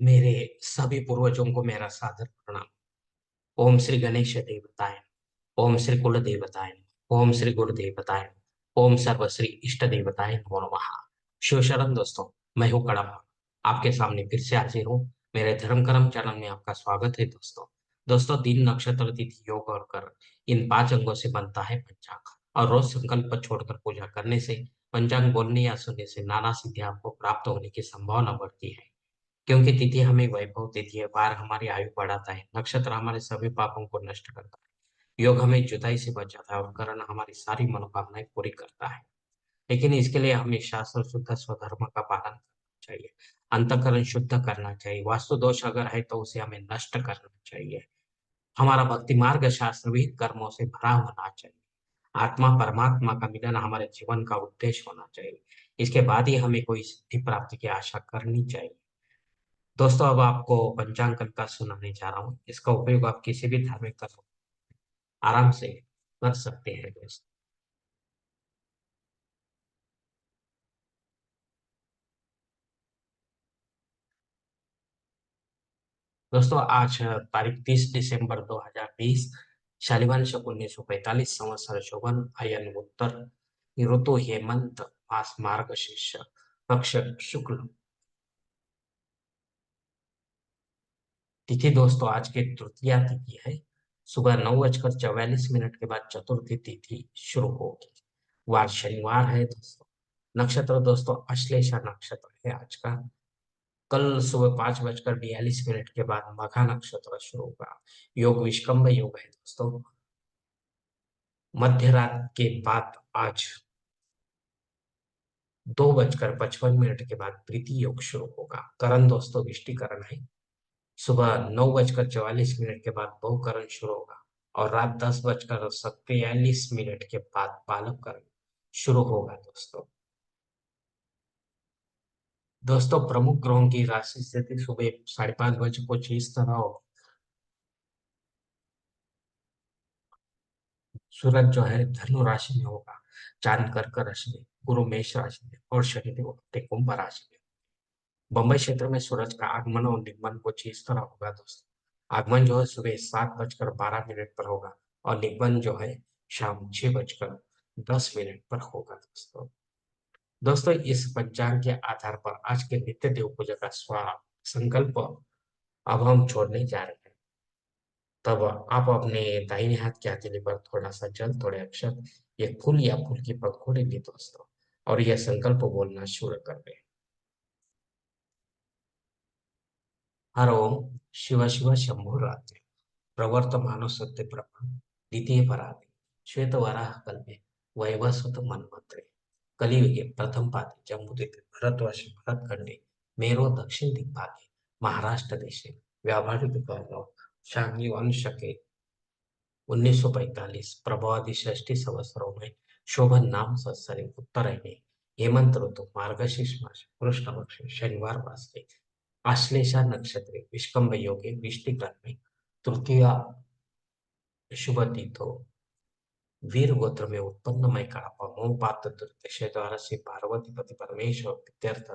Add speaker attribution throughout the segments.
Speaker 1: मेरे सभी पूर्वजों को मेरा सादर प्रणाम। ओम श्री गणेश देवताय, ओम श्री कुल देवताय, ओम श्री गुरु देवताय, ओम सर्वश्री इष्ट देवताय नमो नमः। शिव शरण दोस्तों, मैं हूँ कड़म, आपके सामने फिर से हाजिर हूँ। मेरे धर्म कर्म चैनल में आपका स्वागत है दोस्तों। दोस्तों, दिन नक्षत्र तिथि योग और कर इन 5 अंगों से बनता है पंचांग। और रोज संकल्प छोड़कर पूजा करने से, पंचांग बोलने या सुनने से नाना सिद्धियां आपको प्राप्त होने की संभावना बढ़ती है। क्योंकि तिथि हमें वैभव देती है, वार हमारी आयु बढ़ाता है, नक्षत्र हमारे सभी पापों को नष्ट करता है, योग हमें जुदाई से बचाता है और करण हमारी सारी मनोकामनाएं पूरी करता है। लेकिन इसके लिए हमें शास्त्र शुद्ध स्वधर्म का पालन करना चाहिए, अंतःकरण शुद्ध करना चाहिए। वास्तु दोष अगर है तो उसे हमें नष्ट करना चाहिए। हमारा भक्ति मार्ग शास्त्र विहित कर्मों से भरा होना चाहिए। आत्मा परमात्मा का मिलन हमारे जीवन का उद्देश्य होना चाहिए। इसके बाद ही हमें कोई सिद्धि प्राप्ति की आशा करनी चाहिए। दोस्तों, अब आपको पंचांग का सुनाने जा रहा हूँ। इसका उपयोग आप किसी भी धार्मिक कर्म आराम से कर सकते हैं दोस्तों। दोस्तों, आज तारीख 30 दिसंबर 2020, शालिवान शक 1945, संवत्सर शोभन, अयन उत्तर, ऋतु हेमंत, मास मार्गशीर्ष, पक्ष शुक्ल। तिथि दोस्तों आज की तृतीया तिथि है। सुबह 9:44 के बाद चतुर्थी तिथि शुरू होगी। वार शनिवार है दोस्तों। नक्षत्र दोस्तों अश्लेषा नक्षत्र है आज का। कल सुबह 5:42 के बाद मघा नक्षत्र शुरू होगा। योग विष्कंभ योग है दोस्तों। मध्य रात के बाद आज 2:55 के बाद प्रीति योग शुरू होगा। करण दोस्तों विष्टिकरण है। सुबह 9:44 के बाद बहुकरण शुरू होगा और रात 10:47 के बाद बालक करण शुरू होगा दोस्तों। दोस्तों, प्रमुख ग्रहों की राशि स्थिति सुबह 5:30 कुछ इस तरह हो। सूरज जो है धनु राशि में होगा, चांद कर्क राशि में, गुरु मेष राशि में और शनिदेव अपने कुंभ राशि में। बंबई क्षेत्र में सूरज का आगमन और निगमन कुछ इस तरह होगा दोस्तों। आगमन जो है सुबह 7:12 पर होगा और निगमन जो है शाम 6:10 पर होगा दोस्तों। दोस्तों, इस पंचांग के आधार पर आज के नित्य देव पूजा का संकल्प अब हम छोड़ने जा रहे हैं। तब आप अपने दाहिने हाथ की हथेली पर थोड़ा सा जल, थोड़े अक्षर, एक फूल या फूल की पंखुड़ी ली दोस्तों, और यह संकल्प बोलना शुरू कर दें। हर ओम शिव शिव शंभु रात्रि प्रवर्तमानो सत्य प्रभा द्वितीय परादि श्वेत वराह कल्पे वैवस्वत मन्वंतरे कलियुगे प्रथम पादे जम्बूद्वीपे भरतवर्षे भरतखंडे मेरो दक्षिण दिग्भागे महाराष्ट्र देशे व्यावहारिक शांगी वंश के 1945 प्रभावादि षष्ठी संवत्सरों में शोभन नाम संवत्सरे उत्तरायणे हेमंत ऋतु मार्गशीर्ष मास कृष्ण पक्ष शनिवार वासरे आश्लेषा नक्षत्रे विष्कंभ योगे वृश्चिक में तृतीया शुभ तिथो वीर गोत्र में उत्पन्न मैं कड़पा मोह पात्र तृतीय द्वारा से पार्वती पति परमेश्वर प्रीत्यर्थ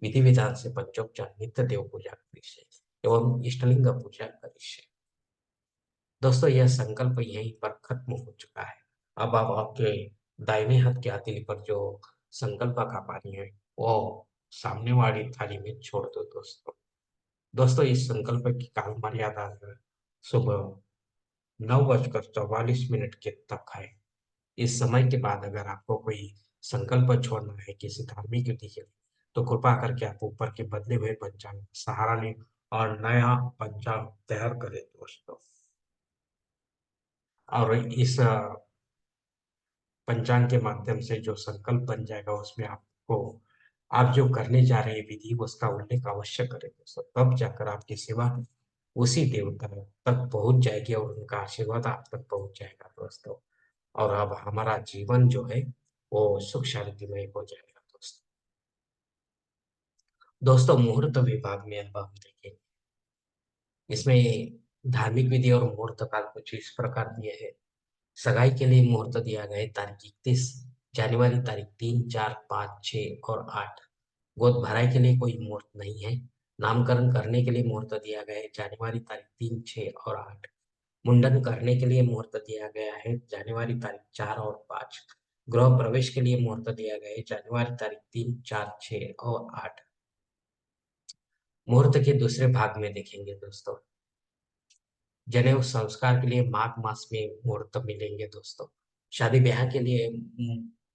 Speaker 1: विधि विधान से पंचोपचार नित्य देव पूजा करिष्ये एवं इष्टलिंग पूजा करिष्ये। दोस्तों, यह संकल्प यहीं पर खत्म हो चुका है। अब आप आपके दाहिने हाथ की हथेली पर जो संकल्प का पानी है वो सामने वाली थाली में छोड़ दो दोस्तों। दोस्तों, इस संकल्प की काल मर्यादा सुबह 9:44 के तक है। इस समय के बाद अगर आपको कोई संकल्प छोड़ना है किसी धार्मिक विधि के लिए, तो कृपा करके आप ऊपर के बदले हुए पंचांग का सहारा लें और नया पंचांग तैयार करें दोस्तों। और इस पंचांग के माध्यम से जो संकल्प बन जाएगा उसमें आपको आप जो करने जा रहे हैं विधि उसका उल्लेख अवश्य करें दोस्तों। तब जाकर आपकी सेवा उसी देवता तक पहुंच जाएगी और उनका आशीर्वाद आप तक पहुंच जाएगा दोस्तों। और अब हमारा जीवन जो है वो सुख शांतिमय हो जाएगा दोस्तों। दोस्तों, मुहूर्त विभाग में अब हम देखेंगे। इसमें धार्मिक विधि और मुहूर्त काल कुछ इस प्रकार दिए हैं। सगाई के लिए मुहूर्त दिया गया है तारीख 31 जनवरी, तारीख 3, 4, 5, 6 और 8। गोद भराई के लिए कोई मुहूर्त नहीं है। नामकरण करने के लिए मुहूर्त दिया गया है जनवरी तारीख 3, 6 और 8। मुंडन करने के लिए मुहूर्त दिया गया है जनवरी तारीख 4 और 5। गृह प्रवेश के लिए मुहूर्त दिया गया है जनवरी तारीख 3, 4, 6 और 8। मुहूर्त के दूसरे भाग में देखेंगे दोस्तों, जनेऊ संस्कार के लिए माघ मास में मुहूर्त मिलेंगे दोस्तों। शादी ब्याह के लिए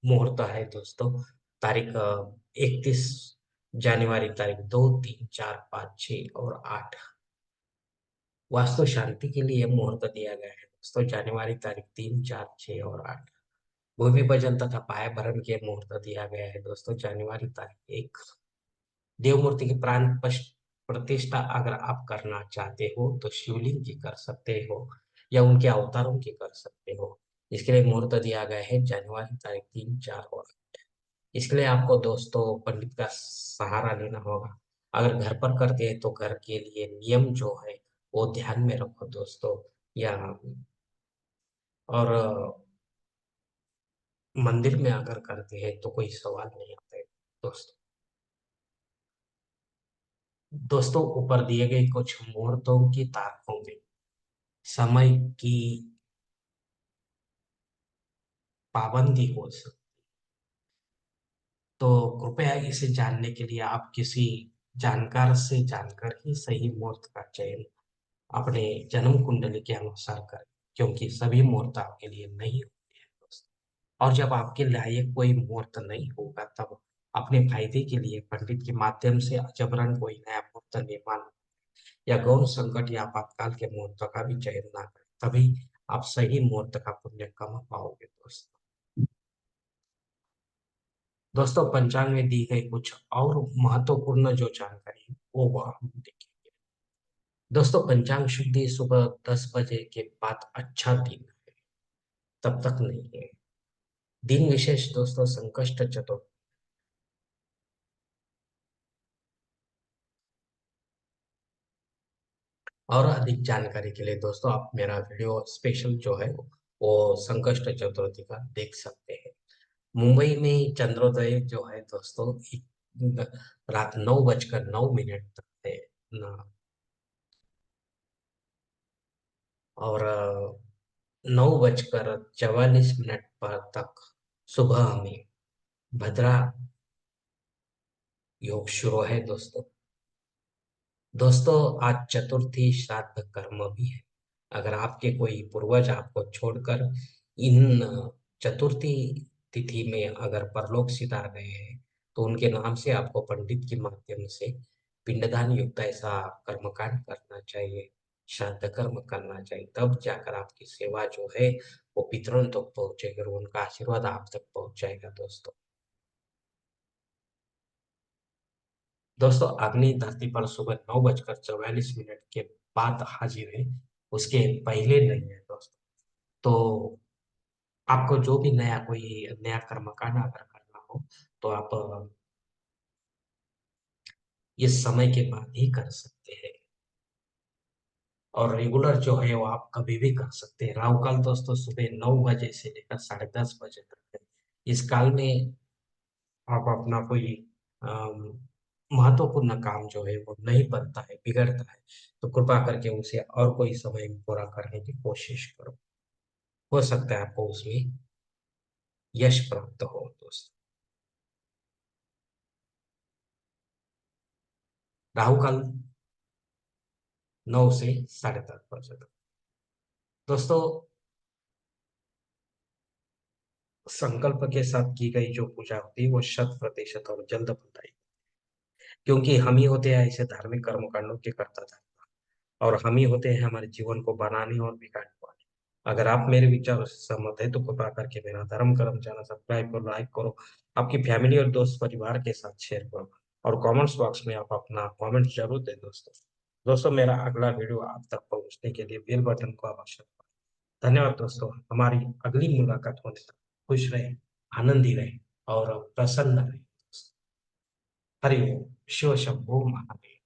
Speaker 1: मुहूर्त है दोस्तों तारीख 31 जनवरी तारीख 2, 3, 4, 5, 6 और 8। वास्तु शांति के लिए मुहूर्त दिया गया है दोस्तों जनवरी तारीख 3, 4, 6 और 8। भूमि पूजन तथा पाया भरण के मुहूर्त दिया गया है दोस्तों जनवरी तारीख 1। देव मूर्ति की प्राण प्रतिष्ठा अगर आप करना चाहते हो तो शिवलिंग की कर सकते हो या उनके अवतारों की कर सकते हो। इसके लिए मुहूर्त दिया गया है जनवरी तारीख 3, 4 और 8। इसके लिए आपको दोस्तों पंडित का सहारा लेना होगा। अगर घर पर करते हैं तो घर के लिए नियम जो है वो ध्यान में रखो दोस्तों। या और मंदिर में अगर करते हैं तो कोई सवाल नहीं आता है दोस्तों। दोस्तों ऊपर दिए गए कुछ मुहूर्तों की तारीखों में समय की पाबंदी हो सकती, तो कृपया इसे जानने के लिए आप किसी जानकार से जानकर ही सही मुहूर्त का चयन अपने जन्म कुंडली के अनुसार करें, क्योंकि सभी मुहूर्त आपके लिए नहीं होते हैं दोस्तों। और जब आपके लायक कोई मुहूर्त नहीं होगा तब अपने फायदे के लिए पंडित के माध्यम से अजबरन कोई नया मुहूर्त निर्माण या गौण संकट या आपातकाल के मुहूर्त का भी चयन ना करें, तभी आप सही मुहूर्त का पुण्य कमा पाओगे दोस्तों। दोस्तों पंचांग में दी गई कुछ और महत्वपूर्ण जो जानकारी है वो वह हम देखेंगे। दोस्तों पंचांग शुद्धि सुबह 10 बजे के बाद अच्छा दिन है, तब तक नहीं है। दिन विशेष दोस्तों संकष्ट चतुर्थी। और अधिक जानकारी के लिए दोस्तों आप मेरा वीडियो स्पेशल जो है वो संकष्ट चतुर्थी का देख सकते हैं। मुंबई में चंद्रोदय जो है दोस्तों रात 9:09 तक है ना। और 9:44 पर तक सुबह में भद्रा योग शुरू है दोस्तों। दोस्तों आज चतुर्थी श्राद्ध कर्म भी है। अगर आपके कोई पूर्वज आपको छोड़कर इन चतुर्थी तिथि में अगर परलोक सिधार गए हैं तो उनके नाम से आपको पंडित के माध्यम से पिंडदान युक्त ऐसा कर्मकांड करना चाहिए, श्राद्ध कर्म करना चाहिए, तब जाकर आपकी सेवा जो है वो पितरों तक पहुंचेगी और उनका आशीर्वाद आप तक पहुंच जाएगा दोस्तों। दोस्तों अग्नि धरती पर सुबह 9:44 के बाद हाजिर है, उसके पहले नहीं है दोस्तों। तो आपको जो भी नया कोई नया कर्मकांड अगर करना हो तो आप इस समय के बाद ही कर सकते हैं। और रेगुलर जो है वो आप कभी भी कर सकते हैं। राहु काल दोस्तों सुबह 9 बजे से लेकर 10:30 बजे तक है। इस काल में आप अपना कोई अम, महत्वपूर्ण काम जो है वो नहीं बनता है, बिगड़ता है, तो कृपा करके उसे और कोई समय में पूरा करने की कोशिश करो। हो सकता है आपको उसमें यश प्राप्त हो दोस्तों। राहु काल 9 से 10:30 बजे तक। दोस्तों संकल्प के साथ की गई जो पूजा होती है वो 100% और जल्द फलदायी, क्योंकि हम ही होते हैं ऐसे धार्मिक कर्मकांडों के करता था, और हम ही होते हैं हमारे जीवन को बनाने और बिगाड़ने वाले। अगर आप मेरे विचारों से सहमत है तो कृपा करके मेरा धर्म कर्म चैनल सब्सक्राइब करो, लाइक करो, आपकी फैमिली और दोस्त परिवार के साथ शेयर करो, और कमेंट्स बॉक्स में आप अपना कमेंट जरूर दें दोस्तों। दोस्तों मेरा अगला वीडियो आप तक पहुंचने के लिए बेल बटन को अवश्य दबाएं। धन्यवाद दोस्तों, हमारी अगली मुलाकात होने तक खुश रहे, आनंदी रहे और प्रसन्न रहे। हरि ओम। शिव शंभो महादेव।